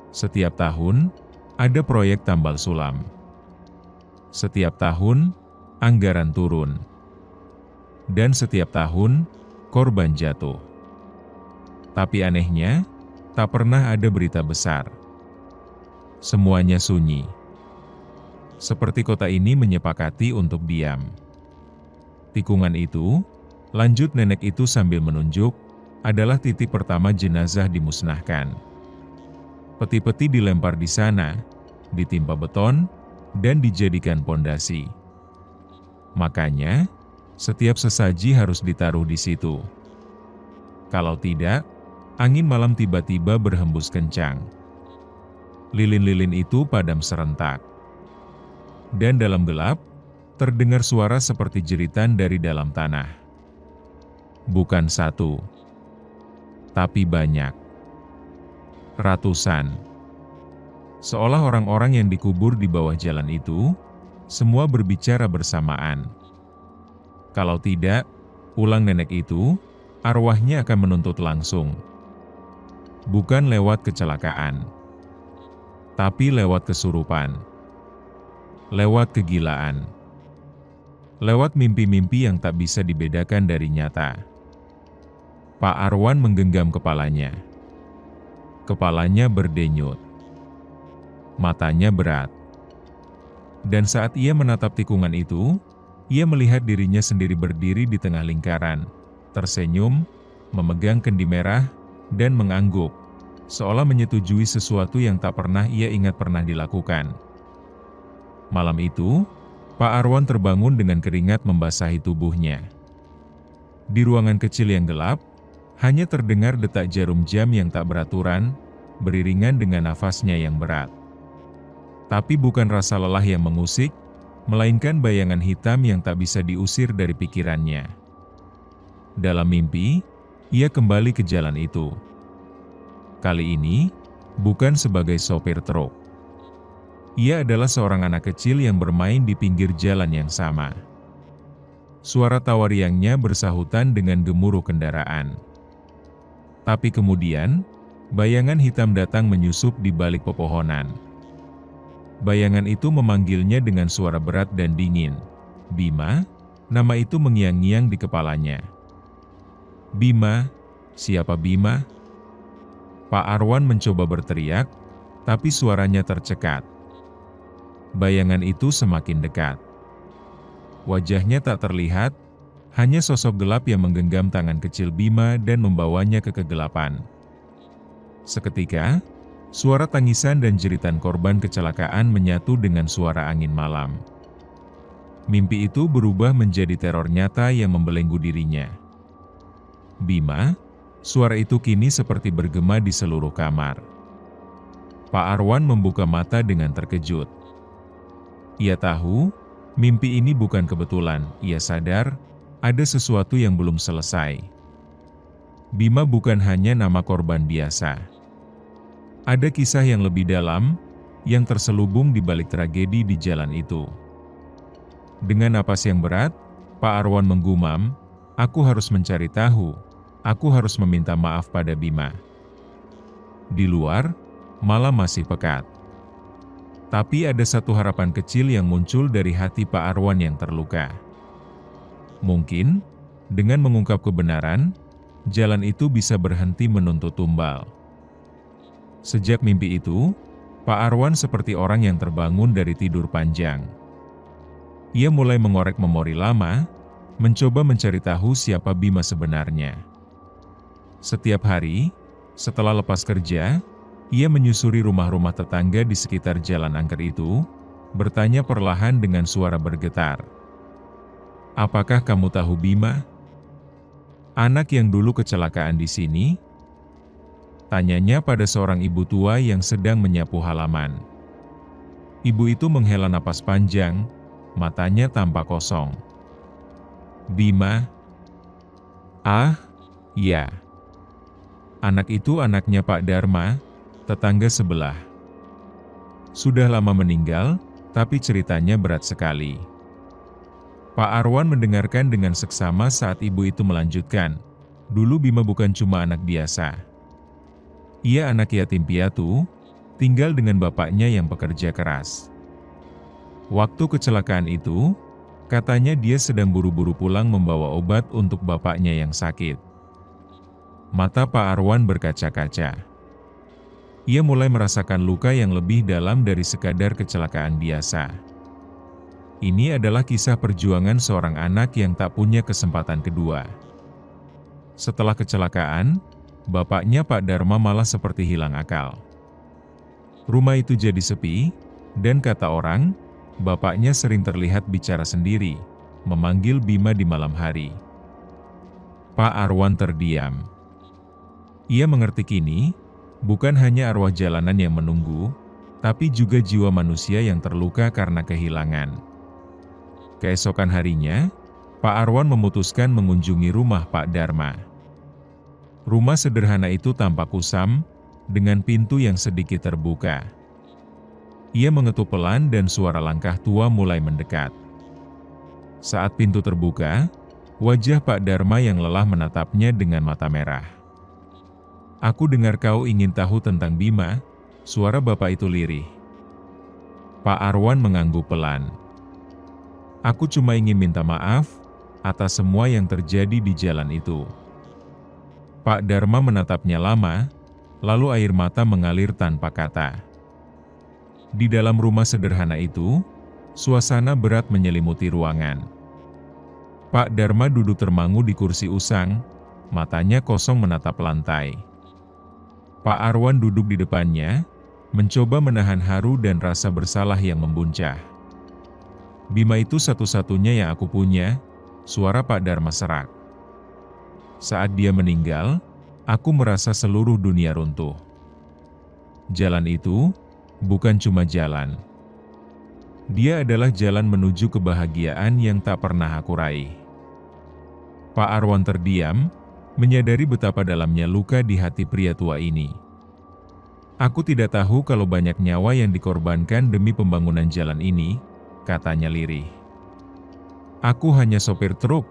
Setiap tahun, ada proyek tambal sulam. Setiap tahun, anggaran turun. Dan setiap tahun, korban jatuh. Tapi anehnya, tak pernah ada berita besar. Semuanya sunyi. Seperti kota ini menyepakati untuk diam. Tikungan itu, lanjut nenek itu sambil menunjuk, adalah titik pertama jenazah dimusnahkan. Peti-peti dilempar di sana, ditimpa beton, dan dijadikan pondasi. Makanya, setiap sesaji harus ditaruh di situ. Kalau tidak, angin malam tiba-tiba berhembus kencang. Lilin-lilin itu padam serentak. Dan dalam gelap, terdengar suara seperti jeritan dari dalam tanah. Bukan satu, tapi banyak. Ratusan. Seolah orang-orang yang dikubur di bawah jalan itu, semua berbicara bersamaan. Kalau tidak, ulang nenek itu, arwahnya akan menuntut langsung. Bukan lewat kecelakaan, tapi lewat kesurupan. Lewat kegilaan. Lewat mimpi-mimpi yang tak bisa dibedakan dari nyata. Pak Arwan menggenggam kepalanya. Kepalanya berdenyut. Matanya berat. Dan saat ia menatap tikungan itu, ia melihat dirinya sendiri berdiri di tengah lingkaran, tersenyum, memegang kendi merah, dan mengangguk, seolah menyetujui sesuatu yang tak pernah ia ingat pernah dilakukan. Malam itu, Pak Arwan terbangun dengan keringat membasahi tubuhnya. Di ruangan kecil yang gelap, hanya terdengar detak jarum jam yang tak beraturan, beriringan dengan nafasnya yang berat. Tapi bukan rasa lelah yang mengusik, melainkan bayangan hitam yang tak bisa diusir dari pikirannya. Dalam mimpi, ia kembali ke jalan itu. Kali ini, bukan sebagai sopir truk. Ia adalah seorang anak kecil yang bermain di pinggir jalan yang sama. Suara tawa riangnya bersahutan dengan gemuruh kendaraan. Tapi kemudian, bayangan hitam datang menyusup di balik pepohonan. Bayangan itu memanggilnya dengan suara berat dan dingin. Bima, nama itu mengiang-ngiang di kepalanya. Bima, siapa Bima? Pak Arwan mencoba berteriak, tapi suaranya tercekat. Bayangan itu semakin dekat. Wajahnya tak terlihat, hanya sosok gelap yang menggenggam tangan kecil Bima dan membawanya ke kegelapan. Seketika, suara tangisan dan jeritan korban kecelakaan menyatu dengan suara angin malam. Mimpi itu berubah menjadi teror nyata yang membelenggu dirinya. Bima, suara itu kini seperti bergema di seluruh kamar. Pak Arwan membuka mata dengan terkejut. Ia tahu, mimpi ini bukan kebetulan. Ia sadar, ada sesuatu yang belum selesai. Bima bukan hanya nama korban biasa. Ada kisah yang lebih dalam, yang terselubung di balik tragedi di jalan itu. Dengan napas yang berat, Pak Arwan menggumam, "Aku harus mencari tahu. Aku harus meminta maaf pada Bima." Di luar, malam masih pekat. Tapi ada satu harapan kecil yang muncul dari hati Pak Arwan yang terluka. Mungkin, dengan mengungkap kebenaran, jalan itu bisa berhenti menuntut tumbal. Sejak mimpi itu, Pak Arwan seperti orang yang terbangun dari tidur panjang. Ia mulai mengorek memori lama, mencoba mencari tahu siapa Bima sebenarnya. Setiap hari, setelah lepas kerja, ia menyusuri rumah-rumah tetangga di sekitar jalan angker itu, bertanya perlahan dengan suara bergetar. "Apakah kamu tahu Bima? Anak yang dulu kecelakaan di sini?" Tanyanya pada seorang ibu tua yang sedang menyapu halaman. Ibu itu menghela napas panjang, matanya tampak kosong. "Bima? Ah, ya. Anak itu anaknya Pak Darma, tetangga sebelah. Sudah lama meninggal, tapi ceritanya berat sekali." Pak Arwan mendengarkan dengan seksama saat ibu itu melanjutkan, "Dulu Bima bukan cuma anak biasa. Ia anak yatim piatu, tinggal dengan bapaknya yang pekerja keras. Waktu kecelakaan itu, katanya dia sedang buru-buru pulang membawa obat untuk bapaknya yang sakit." Mata Pak Arwan berkaca-kaca. Ia mulai merasakan luka yang lebih dalam dari sekadar kecelakaan biasa. Ini adalah kisah perjuangan seorang anak yang tak punya kesempatan kedua. Setelah kecelakaan, bapaknya Pak Darma malah seperti hilang akal. Rumah itu jadi sepi, dan kata orang, bapaknya sering terlihat bicara sendiri, memanggil Bima di malam hari. Pak Arwan terdiam. Ia mengerti kini, bukan hanya arwah jalanan yang menunggu, tapi juga jiwa manusia yang terluka karena kehilangan. Keesokan harinya, Pak Arwan memutuskan mengunjungi rumah Pak Darma. Rumah sederhana itu tampak kusam, dengan pintu yang sedikit terbuka. Ia mengetuk pelan dan suara langkah tua mulai mendekat. Saat pintu terbuka, wajah Pak Darma yang lelah menatapnya dengan mata merah. "Aku dengar kau ingin tahu tentang Bima," suara bapak itu lirih. Pak Arwan mengangguk pelan. "Aku cuma ingin minta maaf atas semua yang terjadi di jalan itu." Pak Darma menatapnya lama, lalu air mata mengalir tanpa kata. Di dalam rumah sederhana itu, suasana berat menyelimuti ruangan. Pak Darma duduk termangu di kursi usang, matanya kosong menatap lantai. Pak Arwan duduk di depannya, mencoba menahan haru dan rasa bersalah yang membuncah. "Bima itu satu-satunya yang aku punya," suara Pak Darma serak. "Saat dia meninggal, aku merasa seluruh dunia runtuh. Jalan itu bukan cuma jalan. Dia adalah jalan menuju kebahagiaan yang tak pernah aku raih." Pak Arwan terdiam, menyadari betapa dalamnya luka di hati pria tua ini. "Aku tidak tahu kalau banyak nyawa yang dikorbankan demi pembangunan jalan ini," katanya lirih. Aku hanya sopir truk,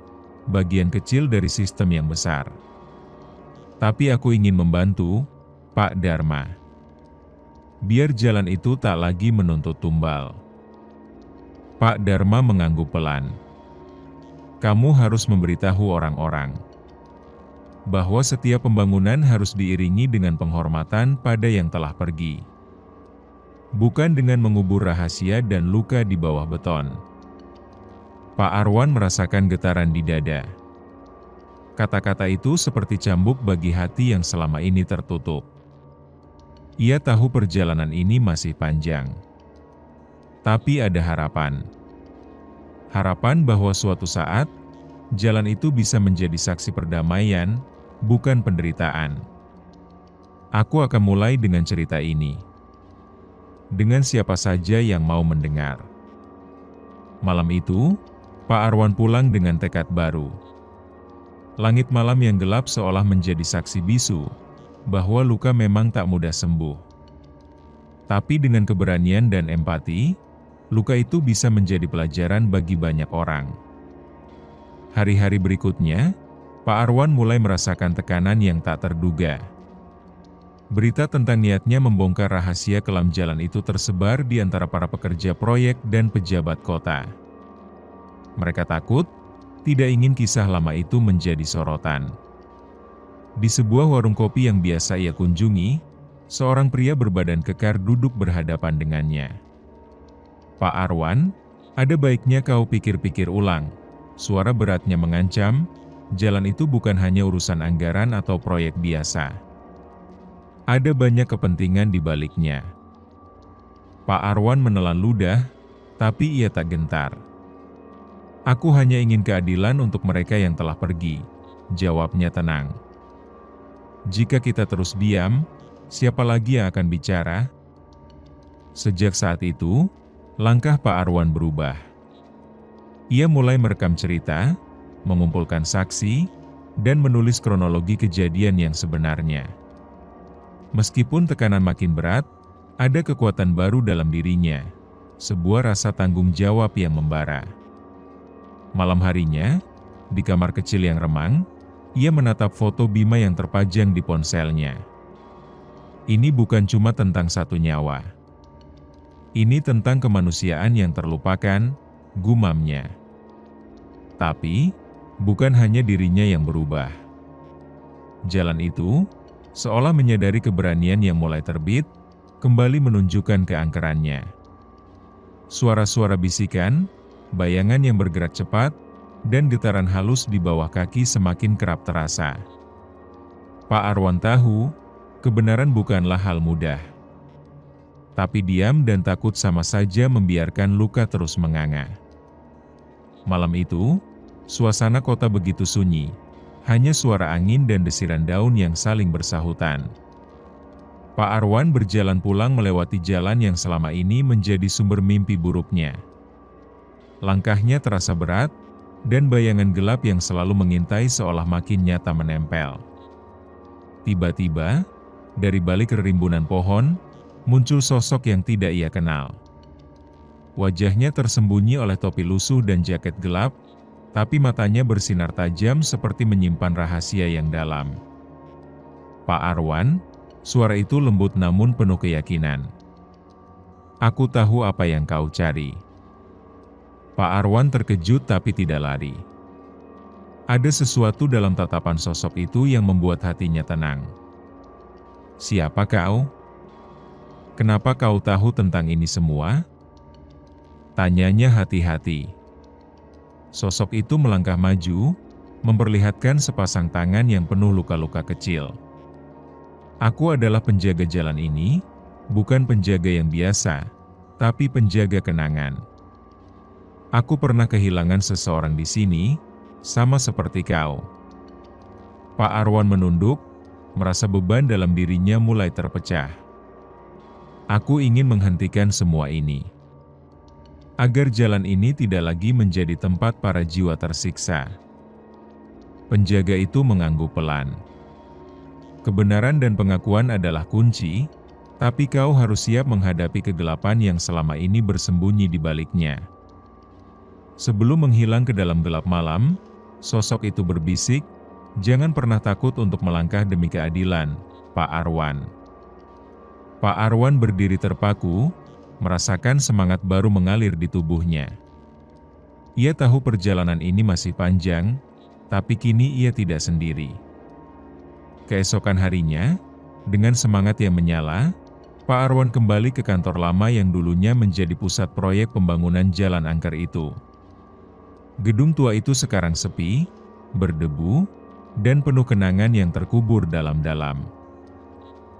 bagian kecil dari sistem yang besar. Tapi aku ingin membantu, Pak Dharma. Biar jalan itu tak lagi menuntut tumbal. Pak Dharma mengangguk pelan. Kamu harus memberitahu orang-orang bahwa setiap pembangunan harus diiringi dengan penghormatan pada yang telah pergi. Bukan dengan mengubur rahasia dan luka di bawah beton. Pak Arwan merasakan getaran di dada. Kata-kata itu seperti cambuk bagi hati yang selama ini tertutup. Ia tahu perjalanan ini masih panjang. Tapi ada harapan. Harapan bahwa suatu saat, jalan itu bisa menjadi saksi perdamaian, bukan penderitaan. Aku akan mulai dengan cerita ini. Dengan siapa saja yang mau mendengar. Malam itu, Pak Arwan pulang dengan tekad baru. Langit malam yang gelap seolah menjadi saksi bisu, bahwa luka memang tak mudah sembuh. Tapi dengan keberanian dan empati, luka itu bisa menjadi pelajaran bagi banyak orang. Hari-hari berikutnya, Pak Arwan mulai merasakan tekanan yang tak terduga. Berita tentang niatnya membongkar rahasia kelam jalan itu tersebar di antara para pekerja proyek dan pejabat kota. Mereka takut, tidak ingin kisah lama itu menjadi sorotan. Di sebuah warung kopi yang biasa ia kunjungi, seorang pria berbadan kekar duduk berhadapan dengannya. Pak Arwan, ada baiknya kau pikir-pikir ulang. Suara beratnya mengancam, jalan itu bukan hanya urusan anggaran atau proyek biasa. Ada banyak kepentingan di baliknya. Pak Arwan menelan ludah, tapi ia tak gentar. Aku hanya ingin keadilan untuk mereka yang telah pergi, jawabnya tenang. Jika kita terus diam, siapa lagi yang akan bicara? Sejak saat itu, langkah Pak Arwan berubah. Ia mulai merekam cerita, mengumpulkan saksi, dan menulis kronologi kejadian yang sebenarnya. Meskipun tekanan makin berat, ada kekuatan baru dalam dirinya, sebuah rasa tanggung jawab yang membara. Malam harinya, di kamar kecil yang remang, ia menatap foto Bima yang terpajang di ponselnya. Ini bukan cuma tentang satu nyawa. Ini tentang kemanusiaan yang terlupakan, gumamnya. Tapi, bukan hanya dirinya yang berubah. Jalan itu, seolah menyadari keberanian yang mulai terbit, kembali menunjukkan keangkerannya. Suara-suara bisikan, bayangan yang bergerak cepat, dan getaran halus di bawah kaki semakin kerap terasa. Pak Arwan tahu, kebenaran bukanlah hal mudah. Tapi diam dan takut sama saja membiarkan luka terus menganga. Malam itu, suasana kota begitu sunyi, hanya suara angin dan desiran daun yang saling bersahutan. Pak Arwan berjalan pulang melewati jalan yang selama ini menjadi sumber mimpi buruknya. Langkahnya terasa berat, dan bayangan gelap yang selalu mengintai seolah makin nyata menempel. Tiba-tiba, dari balik rimbunan pohon, muncul sosok yang tidak ia kenal. Wajahnya tersembunyi oleh topi lusuh dan jaket gelap, tapi matanya bersinar tajam seperti menyimpan rahasia yang dalam. Pak Arwan, suara itu lembut namun penuh keyakinan. Aku tahu apa yang kau cari. Pak Arwan terkejut tapi tidak lari. Ada sesuatu dalam tatapan sosok itu yang membuat hatinya tenang. Siapa kau? Kenapa kau tahu tentang ini semua? Tanyanya hati-hati. Sosok itu melangkah maju, memperlihatkan sepasang tangan yang penuh luka-luka kecil. Aku adalah penjaga jalan ini, bukan penjaga yang biasa, tapi penjaga kenangan. Aku pernah kehilangan seseorang di sini, sama seperti kau. Pak Arwan menunduk, merasa beban dalam dirinya mulai terpecah. Aku ingin menghentikan semua ini. Agar jalan ini tidak lagi menjadi tempat para jiwa tersiksa. Penjaga itu mengangguk pelan. Kebenaran dan pengakuan adalah kunci, tapi kau harus siap menghadapi kegelapan yang selama ini bersembunyi di baliknya. Sebelum menghilang ke dalam gelap malam, sosok itu berbisik, "Jangan pernah takut untuk melangkah demi keadilan, Pak Arwan." Pak Arwan berdiri terpaku, merasakan semangat baru mengalir di tubuhnya. Ia tahu perjalanan ini masih panjang, tapi kini ia tidak sendiri. Keesokan harinya, dengan semangat yang menyala, Pak Arwan kembali ke kantor lama yang dulunya menjadi pusat proyek pembangunan jalan angker itu. Gedung tua itu sekarang sepi, berdebu, dan penuh kenangan yang terkubur dalam-dalam.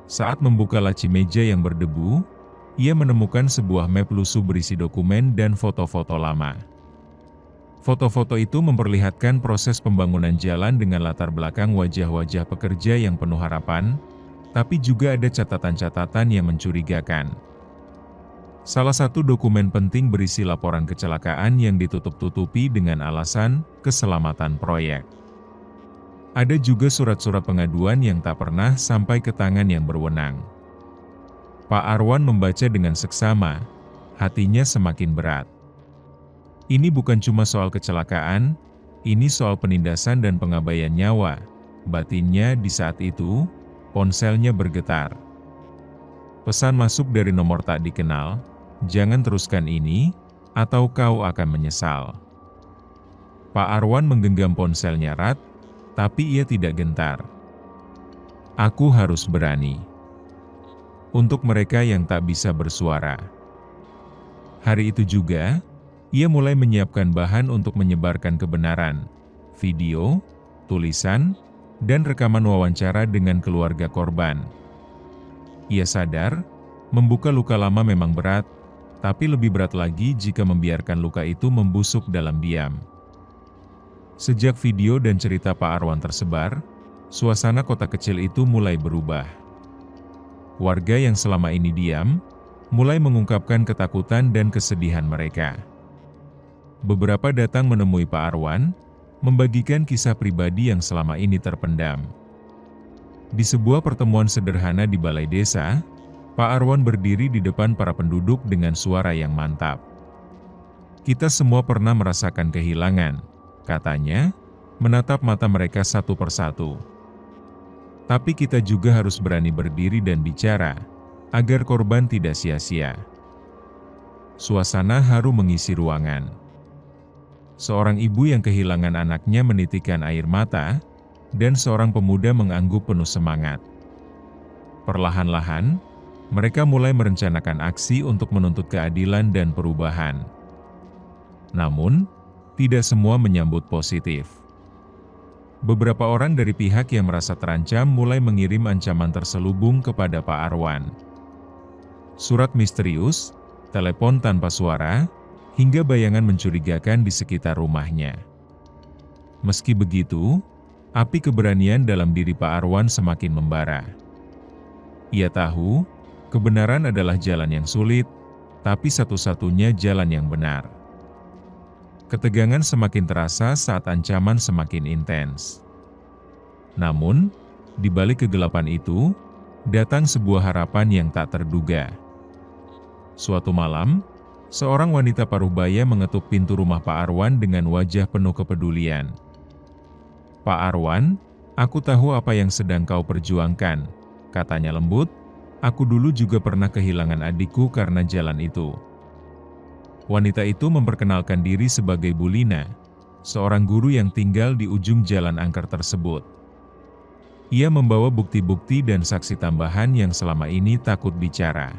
Saat membuka laci meja yang berdebu, ia menemukan sebuah map lusuh berisi dokumen dan foto-foto lama. Foto-foto itu memperlihatkan proses pembangunan jalan dengan latar belakang wajah-wajah pekerja yang penuh harapan, tapi juga ada catatan-catatan yang mencurigakan. Salah satu dokumen penting berisi laporan kecelakaan yang ditutup-tutupi dengan alasan keselamatan proyek. Ada juga surat-surat pengaduan yang tak pernah sampai ke tangan yang berwenang. Pak Arwan membaca dengan seksama, hatinya semakin berat. Ini bukan cuma soal kecelakaan, ini soal penindasan dan pengabaian nyawa. Batinnya di saat itu, ponselnya bergetar. Pesan masuk dari nomor tak dikenal, "Jangan teruskan ini, atau kau akan menyesal." Pak Arwan menggenggam ponselnya erat, tapi ia tidak gentar. "Aku harus berani." Untuk mereka yang tak bisa bersuara. Hari itu juga, ia mulai menyiapkan bahan untuk menyebarkan kebenaran, video, tulisan, dan rekaman wawancara dengan keluarga korban. Ia sadar, membuka luka lama memang berat, tapi lebih berat lagi jika membiarkan luka itu membusuk dalam diam. Sejak video dan cerita Pak Arwan tersebar, suasana kota kecil itu mulai berubah. Warga yang selama ini diam, mulai mengungkapkan ketakutan dan kesedihan mereka. Beberapa datang menemui Pak Arwan, membagikan kisah pribadi yang selama ini terpendam. Di sebuah pertemuan sederhana di balai desa, Pak Arwan berdiri di depan para penduduk dengan suara yang mantap. "Kita semua pernah merasakan kehilangan," katanya, menatap mata mereka satu persatu. "Tapi kita juga harus berani berdiri dan bicara, agar korban tidak sia-sia." Suasana haru mengisi ruangan. Seorang ibu yang kehilangan anaknya menitikkan air mata, dan seorang pemuda mengangguk penuh semangat. Perlahan-lahan, mereka mulai merencanakan aksi untuk menuntut keadilan dan perubahan. Namun, tidak semua menyambut positif. Beberapa orang dari pihak yang merasa terancam mulai mengirim ancaman terselubung kepada Pak Arwan. Surat misterius, telepon tanpa suara, hingga bayangan mencurigakan di sekitar rumahnya. Meski begitu, api keberanian dalam diri Pak Arwan semakin membara. Ia tahu, kebenaran adalah jalan yang sulit, tapi satu-satunya jalan yang benar. Ketegangan semakin terasa saat ancaman semakin intens. Namun, di balik kegelapan itu, datang sebuah harapan yang tak terduga. Suatu malam, seorang wanita paruh-baya mengetuk pintu rumah Pak Arwan dengan wajah penuh kepedulian. "Pak Arwan, aku tahu apa yang sedang kau perjuangkan," katanya lembut. "Aku dulu juga pernah kehilangan adikku karena jalan itu." Wanita itu memperkenalkan diri sebagai Bu Lina, seorang guru yang tinggal di ujung jalan angker tersebut. Ia membawa bukti-bukti dan saksi tambahan yang selama ini takut bicara.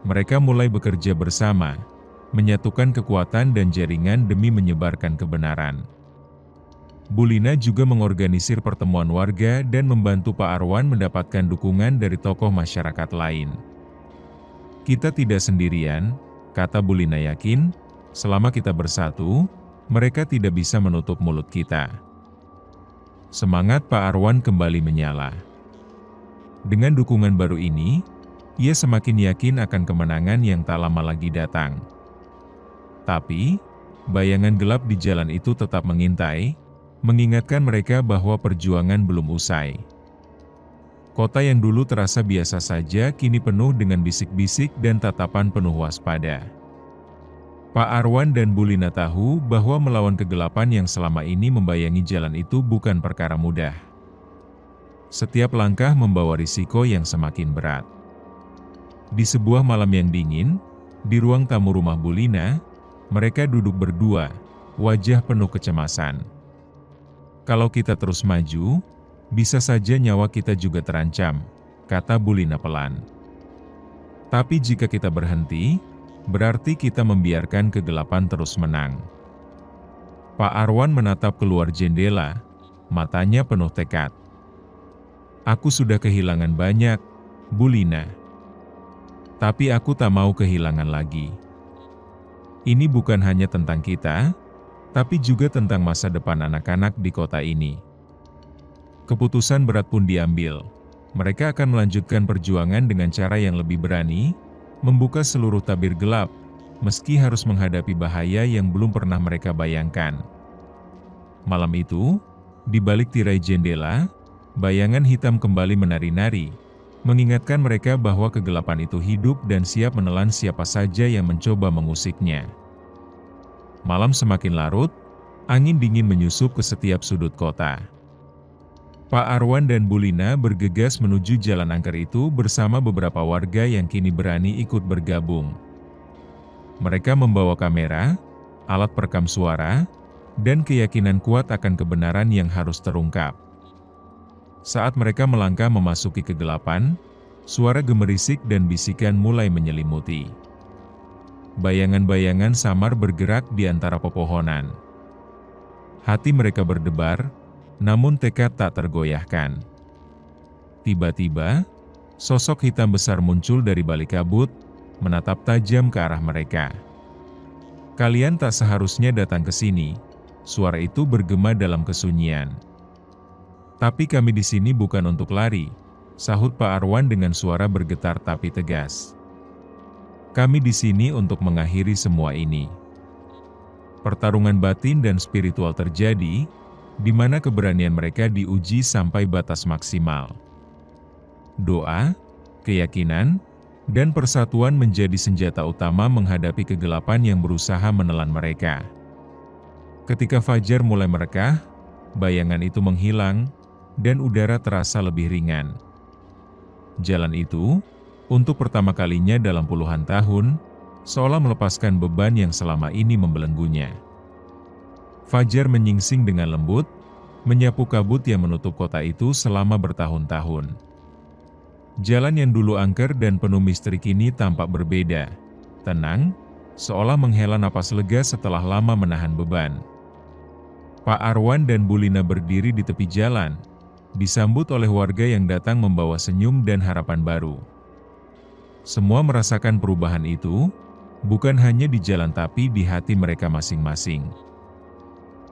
Mereka mulai bekerja bersama, menyatukan kekuatan dan jaringan demi menyebarkan kebenaran. Bu Lina juga mengorganisir pertemuan warga dan membantu Pak Arwan mendapatkan dukungan dari tokoh masyarakat lain. "Kita tidak sendirian," kata Bu Lina yakin, "selama kita bersatu, mereka tidak bisa menutup mulut kita." Semangat Pak Arwan kembali menyala. Dengan dukungan baru ini, ia semakin yakin akan kemenangan yang tak lama lagi datang. Tapi, bayangan gelap di jalan itu tetap mengintai, mengingatkan mereka bahwa perjuangan belum usai. Kota yang dulu terasa biasa saja kini penuh dengan bisik-bisik dan tatapan penuh waspada. Pak Arwan dan Bu Lina tahu bahwa melawan kegelapan yang selama ini membayangi jalan itu bukan perkara mudah. Setiap langkah membawa risiko yang semakin berat. Di sebuah malam yang dingin, di ruang tamu rumah Bu Lina, mereka duduk berdua, wajah penuh kecemasan. Kalau kita terus maju, bisa saja nyawa kita juga terancam, kata Bu Lina pelan. Tapi jika kita berhenti, berarti kita membiarkan kegelapan terus menang. Pak Arwan menatap keluar jendela, matanya penuh tekad. Aku sudah kehilangan banyak, Bu Lina. Tapi aku tak mau kehilangan lagi. Ini bukan hanya tentang kita, tapi juga tentang masa depan anak-anak di kota ini. Keputusan berat pun diambil. Mereka akan melanjutkan perjuangan dengan cara yang lebih berani, membuka seluruh tabir gelap, meski harus menghadapi bahaya yang belum pernah mereka bayangkan. Malam itu, di balik tirai jendela, bayangan hitam kembali menari-nari, mengingatkan mereka bahwa kegelapan itu hidup dan siap menelan siapa saja yang mencoba mengusiknya. Malam semakin larut, angin dingin menyusup ke setiap sudut kota. Pak Arwan dan Bu Lina bergegas menuju jalan angker itu bersama beberapa warga yang kini berani ikut bergabung. Mereka membawa kamera, alat perekam suara, dan keyakinan kuat akan kebenaran yang harus terungkap. Saat mereka melangkah memasuki kegelapan, suara gemerisik dan bisikan mulai menyelimuti. Bayangan-bayangan samar bergerak di antara pepohonan. Hati mereka berdebar, namun tekad tak tergoyahkan. Tiba-tiba, sosok hitam besar muncul dari balik kabut, menatap tajam ke arah mereka. "Kalian tak seharusnya datang ke sini," suara itu bergema dalam kesunyian. "Tapi kami di sini bukan untuk lari," sahut Pak Arwan dengan suara bergetar tapi tegas. "Kami di sini untuk mengakhiri semua ini." Pertarungan batin dan spiritual terjadi, di mana keberanian mereka diuji sampai batas maksimal. Doa, keyakinan, dan persatuan menjadi senjata utama menghadapi kegelapan yang berusaha menelan mereka. Ketika fajar mulai merekah, bayangan itu menghilang, dan udara terasa lebih ringan. Jalan itu, untuk pertama kalinya dalam puluhan tahun, seolah melepaskan beban yang selama ini membelenggunya. Fajar menyingsing dengan lembut, menyapu kabut yang menutup kota itu selama bertahun-tahun. Jalan yang dulu angker dan penuh misteri kini tampak berbeda, tenang, seolah menghela napas lega setelah lama menahan beban. Pak Arwan dan Bu Lina berdiri di tepi jalan, disambut oleh warga yang datang membawa senyum dan harapan baru. Semua merasakan perubahan itu, bukan hanya di jalan tapi di hati mereka masing-masing.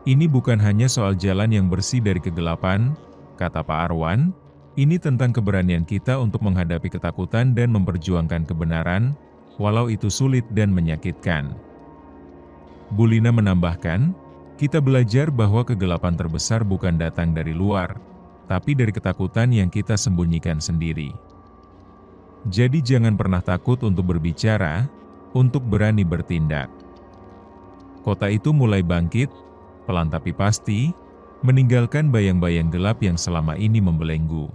"Ini bukan hanya soal jalan yang bersih dari kegelapan," kata Pak Arwan, "ini tentang keberanian kita untuk menghadapi ketakutan dan memperjuangkan kebenaran, walau itu sulit dan menyakitkan." Bu Lina menambahkan, "Kita belajar bahwa kegelapan terbesar bukan datang dari luar, tapi dari ketakutan yang kita sembunyikan sendiri. Jadi jangan pernah takut untuk berbicara, untuk berani bertindak." Kota itu mulai bangkit, pelan tapi pasti, meninggalkan bayang-bayang gelap yang selama ini membelenggu.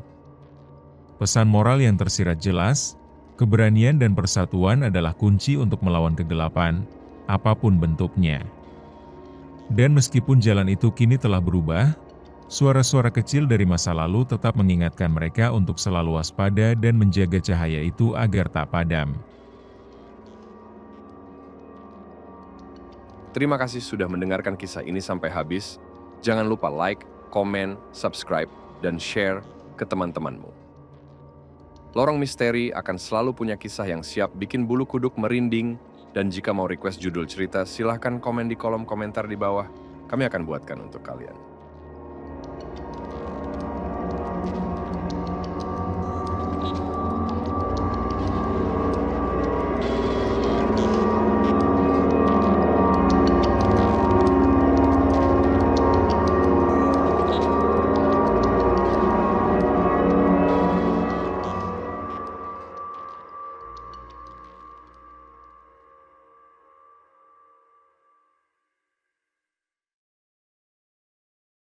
Pesan moral yang tersirat jelas, keberanian dan persatuan adalah kunci untuk melawan kegelapan, apapun bentuknya. Dan meskipun jalan itu kini telah berubah, suara-suara kecil dari masa lalu tetap mengingatkan mereka untuk selalu waspada dan menjaga cahaya itu agar tak padam. Terima kasih sudah mendengarkan kisah ini sampai habis. Jangan lupa like, komen, subscribe, dan share ke teman-temanmu. Lorong Misteri akan selalu punya kisah yang siap bikin bulu kuduk merinding, dan jika mau request judul cerita, silahkan komen di kolom komentar di bawah. Kami akan buatkan untuk kalian.